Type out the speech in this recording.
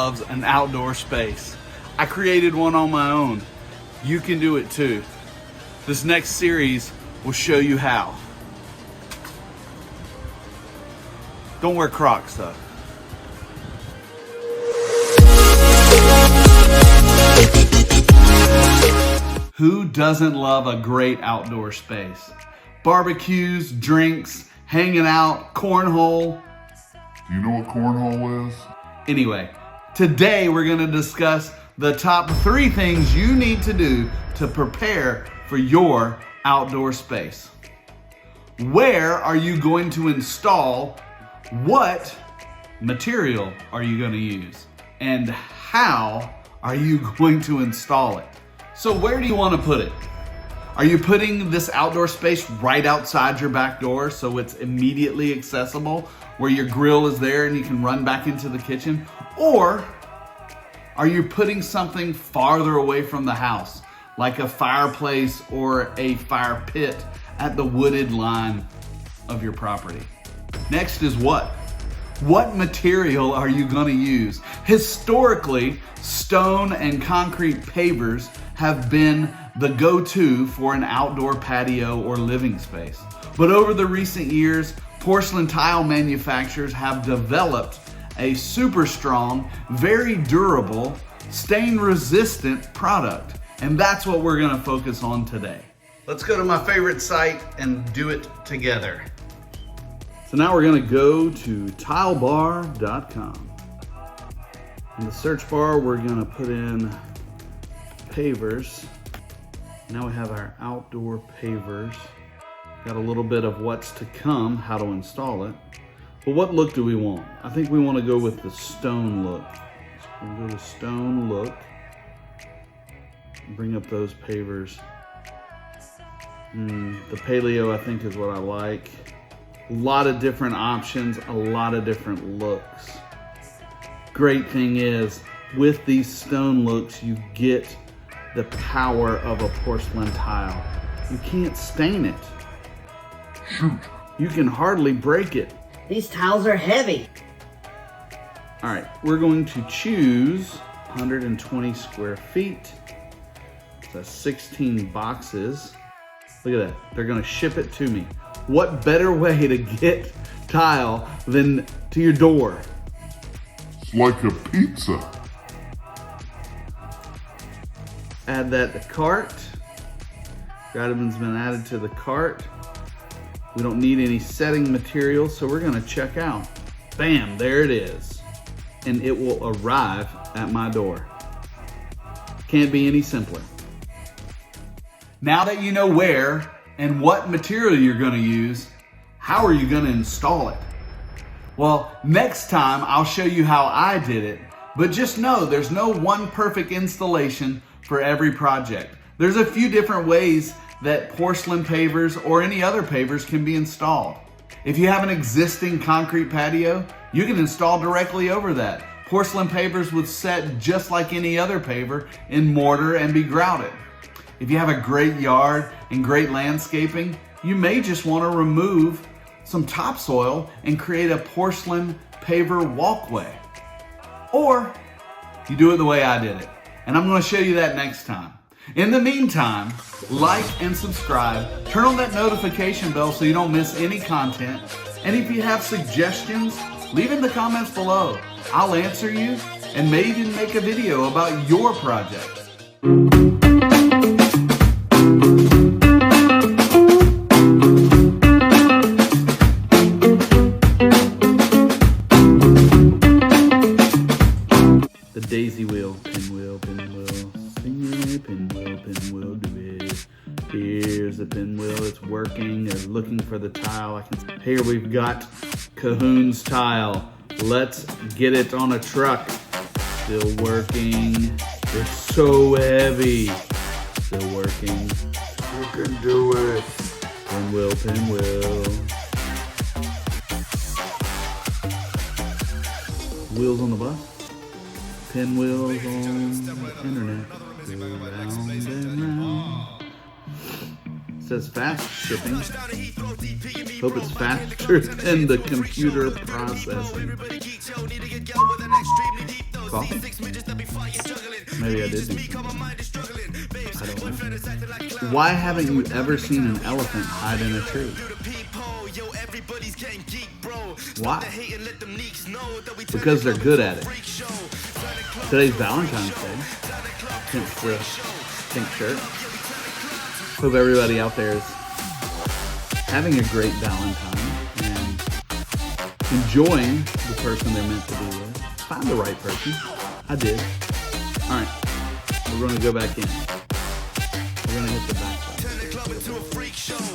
loves an outdoor space. I created one on my own. You can do it too. This next series will show you how. Don't wear Crocs though. Who doesn't love a great outdoor space? Barbecues, drinks, hanging out, cornhole. Do you know what cornhole is? Anyway, today we're going to discuss the top 3 things you need to do to prepare for your outdoor space. Where are you going to install? What material are you going to use? And how are you going to install it? So where do you want to put it? Are you putting this outdoor space right outside your back door so it's immediately accessible, where your grill is there and you can run back into the kitchen? Or are you putting something farther away from the house, like a fireplace or a fire pit at the wooded line of your property? Next is what? What material are you going to use? Historically, stone and concrete pavers have been the go-to for an outdoor patio or living space. But over the recent years, porcelain tile manufacturers have developed a super strong, very durable, stain-resistant product. And that's what we're gonna focus on today. Let's go to my favorite site and do it together. So now we're gonna go to TileBar.com. In the search bar, we're gonna put in pavers. Now we have our outdoor pavers. Got a little bit of what's to come, how to install it. But what look do we want? I think we want to go with the stone look. So we'll go to stone look. Bring up those pavers. The paleo, I think, is what I like. A lot of different options, a lot of different looks. Great thing is, with these stone looks, you get the power of a porcelain tile. You can't stain it. Shoot. You can hardly break it. These tiles are heavy. All right, we're going to choose 120 square feet. That's 16 boxes. Look at that, they're gonna ship it to me. What better way to get tile than to your door? It's like a pizza. Add that to cart. Vitamin's been added to the cart. We don't need any setting material, so we're gonna check out. Bam, there it is. And it will arrive at my door. Can't be any simpler. Now that you know where and what material you're gonna use, how are you gonna install it? Well, next time I'll show you how I did it, but just know there's no one perfect installation for every project. There's a few different ways that porcelain pavers or any other pavers can be installed. If you have an existing concrete patio, you can install directly over that. Porcelain pavers would set just like any other paver in mortar and be grouted. If you have a great yard and great landscaping, you may just want to remove some topsoil and create a porcelain paver walkway. Or you do it the way I did it. And I'm going to show you that next time. In the meantime, like and subscribe, turn on that notification bell so you don't miss any content. And if you have suggestions, leave in the comments below. I'll answer you and may even make a video about your project. The daisy wheel, pinwheel, sing it, pinwheel, do it. Here's the pinwheel, it's working. They're looking for the tile. Here we've got Cahoon's tile. Let's get it on a truck. Still working. It's so heavy. Still working. You can do it. Pinwheel, pinwheel. Wheels on the bus. Pinwheels on the internet. Go round and round. It says fast shipping. Hope it's faster than the computer processing. coffee? Maybe I did do something. I don't know. Why haven't you ever seen an elephant hide in a tree? Why? Because they're good at it. Today's Valentine's Day. Hence the pink shirt. Hope everybody out there is having a great Valentine and enjoying the person they're meant to be with. Find the right person. I did. All right. We're going to go back in. We're going to hit the back side.